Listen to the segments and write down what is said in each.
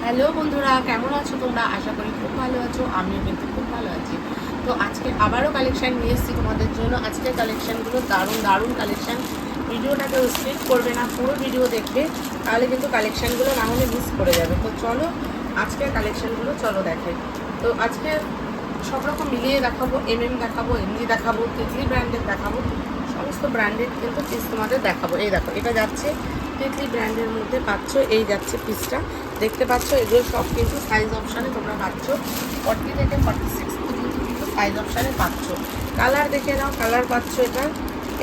Hello বন্ধুরা, কেমন আছো তোমরা? আশা করি খুব ভালো আছো। আমিও কিন্তু খুব ভালো আছি। তো আজকে আবারও কালেকশান নিয়ে এসেছি তোমাদের জন্য। আজকের কালেকশানগুলো দারুণ দারুণ কালেকশান। ভিডিওটাকে স্কিপ করবে না, পুরো ভিডিও দেখবে, তাহলে কিন্তু কালেকশানগুলো না হলে মিস করে যাবে। তো চলো আজকের কালেকশানগুলো চলো দেখে। তো আজকে সব রকম মিলিয়ে দেখাবো, দেখাবো, এমজি দেখাবো, তিতলি ব্র্যান্ডের দেখাবো, সমস্ত ব্র্যান্ডের কিন্তু পিস তোমাদের দেখাবো। এই দেখো, এটা যাচ্ছে তিতলি ব্র্যান্ডের মধ্যে পাচ্ছ, এই যাচ্ছে পিসটা দেখতে পাচ্ছ। এগুলো সব কিন্তু সাইজ অপশানে তোমরা পাচ্ছ, 40 থেকে 46 পর্যন্ত কিন্তু সাইজ অপশানে পাচ্ছ। কালার দেখে নাও, কালার পাচ্ছ এটা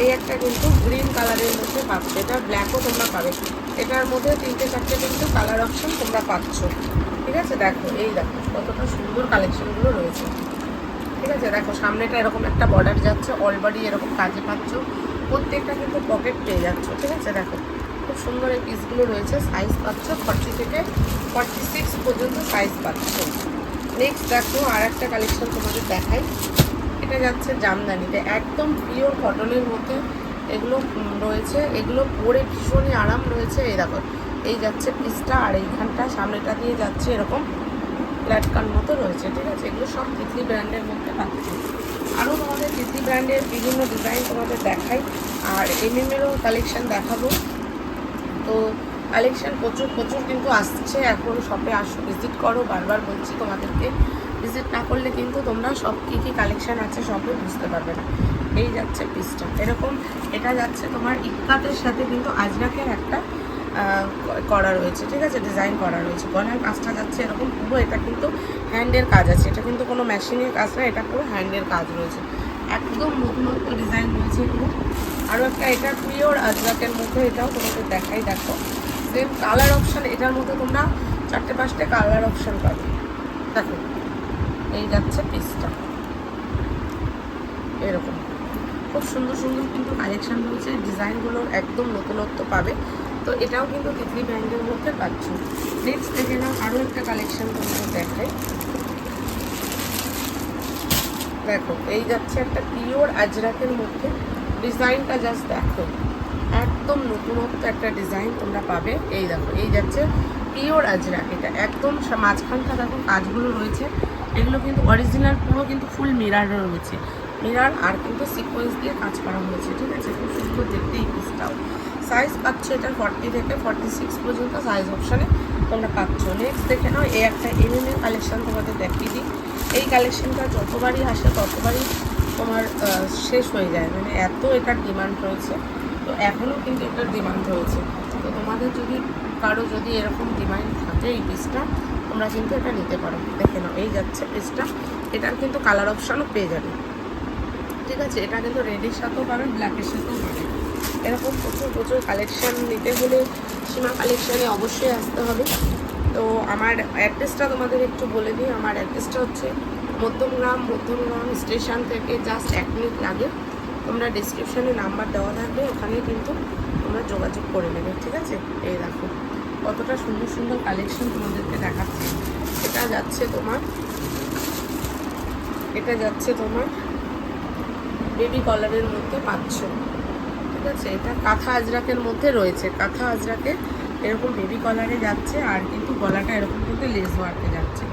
এই একটা কিন্তু গ্রিন কালারের মধ্যে পাচ্ছ, এটা ব্ল্যাকও তোমরা পাবে। এটার মধ্যে 3-4টে কিন্তু কালার অপশান তোমরা পাচ্ছ। ঠিক আছে, দেখো এই দেখো কতটা সুন্দর কালেকশনগুলো রয়েছে। ঠিক আছে, দেখো সামনেটা এরকম একটা বর্ডার যাচ্ছে, অলরেডি এরকম কাজে পাচ্ছ, প্রত্যেকটা কিন্তু পকেট পেয়ে যাচ্ছ। ঠিক আছে, দেখো খুব সুন্দর এই পিসগুলো রয়েছে। সাইজ পাচ্ছ 40 থেকে 46 পর্যন্ত সাইজ পাচ্ছ। নেক্সট দেখো আর একটা কালেকশন তোমাদের দেখাই। এটা যাচ্ছে জামদানিতে, একদম পিওর কটনের মধ্যে এগুলো রয়েছে। এগুলো পরে ভীষণই আরাম রয়েছে। এই দেখো এই যাচ্ছে পিসটা, আর এইখানটা সামনেটা দিয়ে যাচ্ছে এরকম লাটকান মতো রয়েছে। ঠিক আছে, এগুলো সব তিতলি ব্র্যান্ডের মধ্যে পাচ্ছি। আরও তোমাদের তিতলি ব্র্যান্ডের বিভিন্ন ডিজাইন তোমাদের দেখাই, আর এমএমেরও কালেকশান দেখাবো। তো কালেকশান প্রচুর প্রচুর কিন্তু আসছে। এখন শপে আসো, ভিজিট করো, বারবার বলছি তোমাদেরকে। ভিজিট না করলে কিন্তু তোমরা সব কী কী কালেকশান আছে সবই বুঝতে পারবে না। এই যাচ্ছে পিসটা এরকম, এটা যাচ্ছে তোমার ইক্কাতের সাথে কিন্তু আজরাকের একটা করা রয়েছে। ঠিক আছে, ডিজাইন করা রয়েছে। গলার কাজটা যাচ্ছে এরকম পুরো, এটা কিন্তু হ্যান্ডের কাজ আছে, এটা কিন্তু কোনো মেশিনের কাজ না, এটা পুরো হ্যান্ডের কাজ রয়েছে। একদম নতুনত্ব ডিজাইন রয়েছে এগুলো। আরও একটা এটা পিওর আজরাকের মধ্যে, এটাও তোমাদের দেখাই। দেখো সেম কালার অপশান, এটার মধ্যে তোমরা 4-5টে কালার অপশান পাবে। দেখো এই যাচ্ছে পিসটা এরকম, খুব সুন্দর সুন্দর কিন্তু কালেকশান রয়েছে। ডিজাইনগুলোর একদম নতুনত্ব পাবে। তো এটাও কিন্তু তিতলি ব্র্যান্ডের মধ্যে পাচ্ছ। নেক্সট দেখে নাও আরও একটা কালেকশান তোমাদের দেখাই। দেখো এই যাচ্ছে একটা পিওর আজরাকের মধ্যে, ডিজাইনটা জাস্ট দেখো, একদম নতুনত্ব একটা ডিজাইন তোমরা পাবে। এই দেখো এই যাচ্ছে পিওর আজরাক, এটা একদম মাঝখানটা দেখো কাজগুলো রয়েছে। এগুলো কিন্তু অরিজিনাল, পুরো কিন্তু ফুল মিরারও রয়েছে, মিরার আর কিন্তু সিকোয়েন্স দিয়ে কাজ করা হয়েছে। ঠিক আছে, খুব সুন্দর দেখতে এই পিসটাও। সাইজ পাচ্ছ এটা 40 থেকে 46 পর্যন্ত সাইজ অপশানে তোমরা পাচ্ছ। নেক্সট দেখে নাও এই একটা এমএমের কালেকশান তোমাদের দেখিয়ে দিই। এই কালেকশানটা যতবারই আসে ততবারই তোমার শেষ হয়ে যায়, মানে এত এটার ডিমান্ড রয়েছে। তো এখনও কিন্তু এটার ডিমান্ড রয়েছে। তো তোমাদের যদি কারো যদি এরকম ডিমান্ড থাকে এই পিসটা, তোমরা কিন্তু এটা নিতে পারো। দেখে নাও এই যাচ্ছে পিসটা, এটার কিন্তু কালার অপশানও পেয়ে যাবে। ঠিক আছে, এটা কিন্তু রেডের সাথেও পাবেন, ব্ল্যাকের সাথেও পাবেন। এরকম প্রচুর প্রচুর কালেকশান নিতে হলে সীমা কালেকশানে অবশ্যই আসতে হবে। তো আমার অ্যাড্রেসটা তোমাদের একটু বলে দিই। আমার অ্যাড্রেসটা হচ্ছে মধ্যমগ্রাম স্টেশন থেকে জাস্ট 1 মিনিট লাগে। তোমরা ডিসক্রিপশানে নাম্বার দেওয়া থাকবে, ওখানে কিন্তু তোমরা যোগাযোগ করে নেবে। ঠিক আছে, এই দেখো কতটা সুন্দর সুন্দর কালেকশন তোমাদেরকে দেখাচ্ছি। এটা যাচ্ছে তোমার বেবি কলারের মধ্যে পাচ্ছ। ঠিক আছে, এটা কাঁথা আজরাকের মধ্যে রয়েছে, কাঁথা আজরাকে এরকম বেবি কলারে যাচ্ছে, আর কিন্তু গলাটা এরকম কিন্তু লেস ওয়ার্কে যাচ্ছে।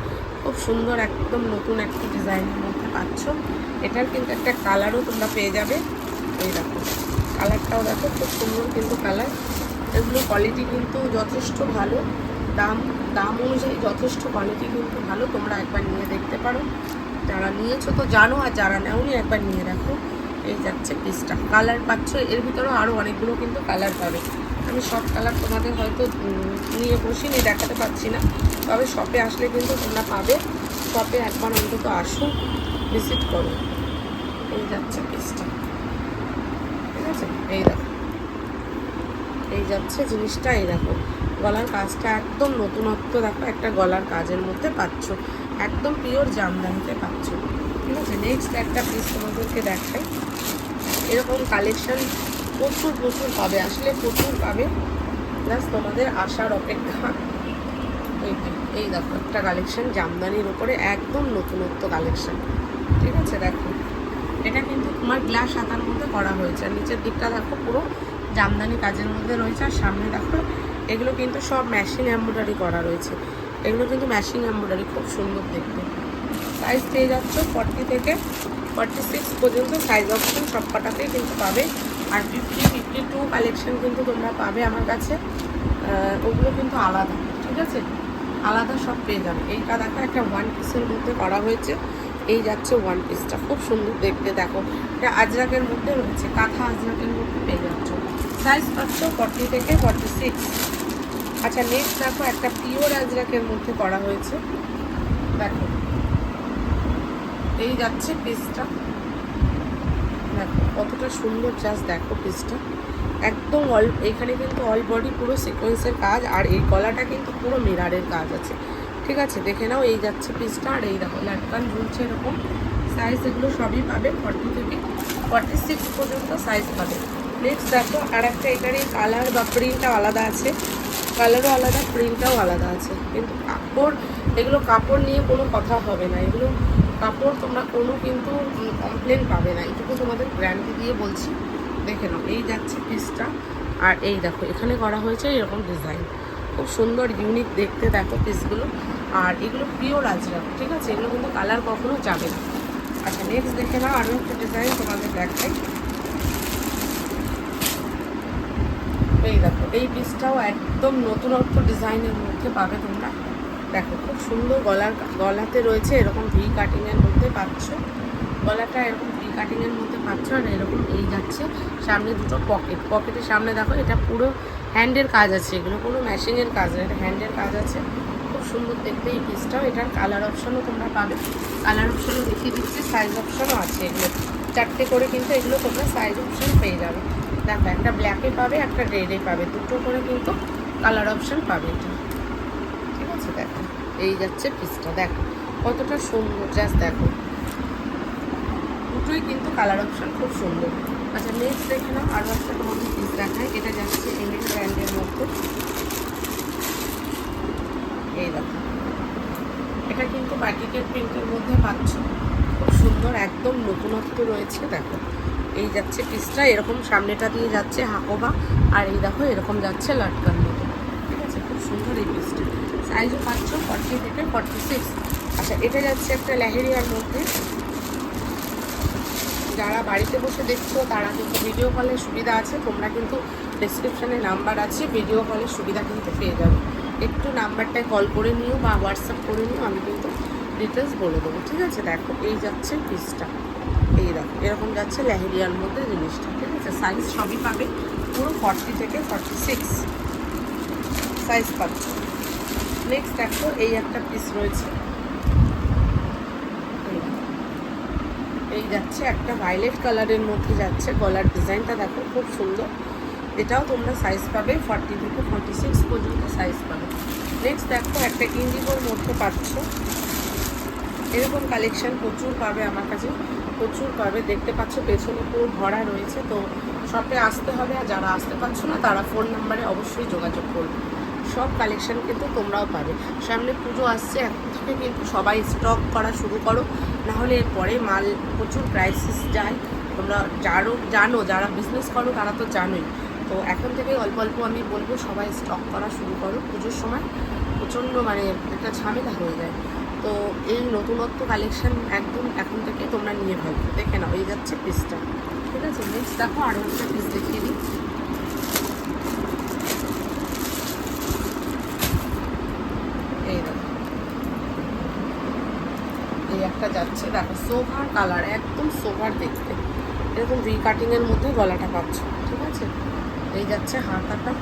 খুব সুন্দর একদম নতুন একটা ডিজাইনের মধ্যে পাচ্ছ। এটার কিন্তু একটা কালারও তোমরা পেয়ে যাবে। এই দেখো কালারটাও দেখো, খুব সুন্দর কিন্তু কালার। এগুলো কোয়ালিটি কিন্তু যথেষ্ট ভালো, দাম দাম অনুযায়ী যথেষ্ট কোয়ালিটি কিন্তু ভালো। তোমরা একবার নিয়ে দেখতে পারো, যারা নিয়েছো তো জানো, আর যারা নেওনি একবার নিয়ে দেখো। এই যাচ্ছে পিসটা, কালার পাচ্ছ, এর ভিতরেও আরও অনেকগুলো কিন্তু কালার পাবে। আমি সব কালার তোমাদের হয়তো নিয়ে বসিনি, দেখাতে পারছি না, তবে শপে আসলে কিন্তু তোমরা পাবে। শপে একবার অন্তত আসুন, ভিজিট করো। এই যাচ্ছে পিসটা। ঠিক আছে, এই দেখো এই যাচ্ছে জিনিসটা। এই দেখো গলার কাজটা একদম নতুনত্ব, দেখো একটা গলার কাজের মধ্যে পাচ্ছ, একদম পিওর জামদানিতে পাচ্ছ। ঠিক আছে, নেক্সট একটা পিস তোমাদেরকে দেখাই। এরকম কালেকশান প্রচুর প্রচুর পাবে, আসলে প্রচুর পাবে, প্লাস তোমাদের আসার অপেক্ষা। এই দেখো একটা কালেকশান জামদানির উপরে, একদম নতুনত্ব কালেকশান। ঠিক আছে, দেখো এটা কিন্তু তোমার গ্লাস হাতার মধ্যে করা হয়েছে, আর নিচের দিকটা দেখো পুরো জামদানি কাজের মধ্যে রয়েছে, আর সামনে দেখো এগুলো কিন্তু সব মেশিন এমব্রয়ডারি করা রয়েছে। এগুলো কিন্তু ম্যাশিং এমব্রয়ডারি, খুব সুন্দর দেখতে। সাইজ পেয়ে যাচ্ছ 40 থেকে 46 পর্যন্ত সাইজ অপশন সব কটাতেই কিন্তু পাবে। আর 50-52 কালেকশন কিন্তু তোমরা পাবে আমার কাছে, ওগুলো কিন্তু আলাদা, ঠিক আছে, আলাদা সব পেয়ে যাবে। এইটা দেখো একটা ওয়ান পিসের মধ্যে করা হয়েছে, এই যাচ্ছে ওয়ান পিসটা, খুব সুন্দর দেখতে। দেখো এটা আজরাকের মধ্যে রয়েছে, কাঁথা আজরাকের মধ্যে পেয়ে যাচ্ছ। সাইজ পাচ্ছ 40 থেকে 46। আচ্ছা নেক্সট দেখো একটা পিওর আজরাকের মধ্যে করা হয়েছে, দেখো এই যাচ্ছে পিসটা, দেখো কতটা সুন্দর, জাস্ট দেখো পিসটা একদম এখানে কিন্তু অল বডি পুরো সিকোয়েন্সের কাজ, আর এই গলাটা কিন্তু পুরো মিরারের কাজ আছে, ঠিক আছে, দেখে নাও। এই যাচ্ছে পিসটা, আর এই দেখো লাটকান ঝুলছে এরকম। সাইজ এগুলো সবই পাবে 40 থেকে 46 পর্যন্ত সাইজ পাবে। নেক্সট দেখো আর একটা, এটার এই কালার বা প্রিন্টটা আলাদা আছে, কালারও আলাদা, প্রিন্টটাও আলাদা আছে, কিন্তু কাপড়, এগুলো কাপড় নিয়ে কোনো কথা হবে না, এগুলো কাপড় তোমরা কোনো কিন্তু কমপ্লেন পাবে না, এটুকু তোমাদের গ্যারান্টি দিয়ে বলছি। দেখে নাও এই যাচ্ছে পিসটা, আর এই দেখো এখানে করা হয়েছে এরকম ডিজাইন, খুব সুন্দর ইউনিক দেখতে দেখো পিসগুলো। আর এগুলো পিওর আজরাক, ঠিক আছে, এগুলো কিন্তু কালার কখনো যাবে না। আচ্ছা নেক্সট দেখে নাও আরও একটা ডিজাইন তোমাদের দেখাই। এই দেখো এই পিসটাও একদম নতুনত্ব ডিজাইনের মধ্যে পাবে তোমরা, দেখো খুব সুন্দর। গলাতে রয়েছে এরকম ভি কাটিংয়ের মধ্যে পাচ্ছ, গলাটা এরকম ভি কাটিংয়ের মধ্যে পাচ্ছ, আর এরকম এই যাচ্ছে সামনে দুটো পকেটের সামনে দেখো এটা পুরো হ্যান্ডের কাজ আছে, এগুলো কোনো মেশিনের কাজ না, এটা হ্যান্ডের কাজ আছে, খুব সুন্দর দেখতে এই পিসটাও। এটার কালার অপশনও তোমরা পাবে, কালার অপশনও দেখিয়ে দিচ্ছি, সাইজ অপশনও আছে, এগুলো 4টে করে কিন্তু এগুলো তোমরা সাইজ অপশন পেয়ে যাবে। দেখো একটা ব্ল্যাকে পাবে, একটা রেডে পাবে, দুটো করে কিন্তু কালার অপশন পাবে এটা, ঠিক আছে। দেখো এই যাচ্ছে পিসটা, দেখো কতটা সুন্দর, জাস্ট দেখো দুটোই কিন্তু কালার অপশন খুব সুন্দর। আচ্ছা নেক্সট দেখে নাও আরও একটা তোমাদের পিস দেখায়, এটা যাচ্ছে এমএল ব্র্যান্ডের মধ্যে, এই দেখো এটা কিন্তু বাটিকের প্রিন্টের মধ্যে পাচ্ছ, খুব সুন্দর একদম নতুনত্ব রয়েছে। দেখো এই যাচ্ছে পিসটা, এরকম সামনেটা দিয়ে যাচ্ছে হাকোবা, আর এই দেখো এরকম যাচ্ছে লাটকার মতো, ঠিক আছে, খুব সুন্দর এই পিসটা। সাইজও পাচ্ছ 40 থেকে 46। আচ্ছা এটা যাচ্ছে একটা লেহেরিয়ার মধ্যে, যারা বাড়িতে বসে দেখছো তারা কিন্তু ভিডিও কলের সুবিধা আছে, তোমরা কিন্তু ডেসক্রিপশানে নাম্বার আছে, ভিডিও কলের সুবিধা কিন্তু পেয়ে যাবে, একটু নাম্বারটায় কল করে নিও বা হোয়াটসঅ্যাপ করে নিও, আমি কিন্তু ডিটেলস বলে দেবো, ঠিক আছে। দেখো এই যাচ্ছে পিসটা, এই দেখো এরকম যাচ্ছে লেহেরিয়ার মধ্যে জিনিসটা, ঠিক আছে, সাইজ সবই পাবে পুরো 40 থেকে 46 সাইজ পাচ্ছ। নেক্সট দেখো এই একটা পিস রয়েছে, এই যাচ্ছে একটা ভায়োলেট কালারের মধ্যে যাচ্ছে, গলার ডিজাইনটা দেখো খুব সুন্দর, এটাও তোমরা সাইজ পাবে 40 থেকে 46 পর্যন্ত সাইজ পাবে। নেক্সট দেখো একটা ইন্ডিগোর মধ্যে পাচ্ছ, এরকম কালেকশন প্রচুর পাবে আমার কাছে, প্রচুর পাবে, দেখতে পাচ্ছ পেছনে পুরো ভরা রয়েছে। তো শপে আসতে হবে, আর যারা আসতে পারছো না তারা ফোন নাম্বারে অবশ্যই যোগাযোগ করবে, সব কালেকশন কিন্তু তোমরাও পাবে। সামনে পুজো আসছে, এখন থেকে কিন্তু সবাই স্টক করা শুরু করো, নাহলে এরপরে মাল প্রচুর ক্রাইসিস যায়, তোমরা জানো যারা বিজনেস করো তারা তো জানোই। তো এখন থেকে অল্প অল্প আমি বলবো সবাই স্টক করা শুরু করো, পুজোর সময় প্রচণ্ড মানে একটা ঝামেলা হয়ে যায়। তো এই নতুনত্ব কালেকশন একদম এখন থেকে তোমরা নিয়ে ফেলো, দেখে নাও এই যাচ্ছে পিসটা, ঠিক আছে। নেক্সট দেখো আরও একটা পিস দেখিয়ে দিই, এই দেখো এই একটা যাচ্ছে, দেখো সোভার কালার, একদম সোভার দেখতে, এরকম ভি কাটিংয়ের মধ্যে গলাটা পাচ্ছ, ঠিক আছে। এই যাচ্ছে হাতাটা,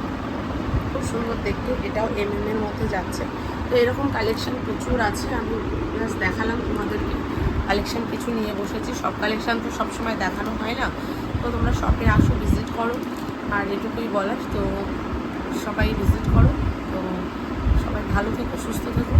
খুব সুন্দর দেখতে, এটাও এর মধ্যে যাচ্ছে। তো এরকম কালেকশন প্রচুর আছে, আমি জাস্ট দেখালাম তোমাদেরকে, কালেকশন কিছু নিয়ে বসেছি, সব কালেকশন তো সবসময় দেখানো হয় না, তো তোমরা শপে আসো, ভিজিট করো, আর এটুকুই বলার। তো সবাই ভিজিট করো, তো সবাই ভালো থেকো, সুস্থ থেকো।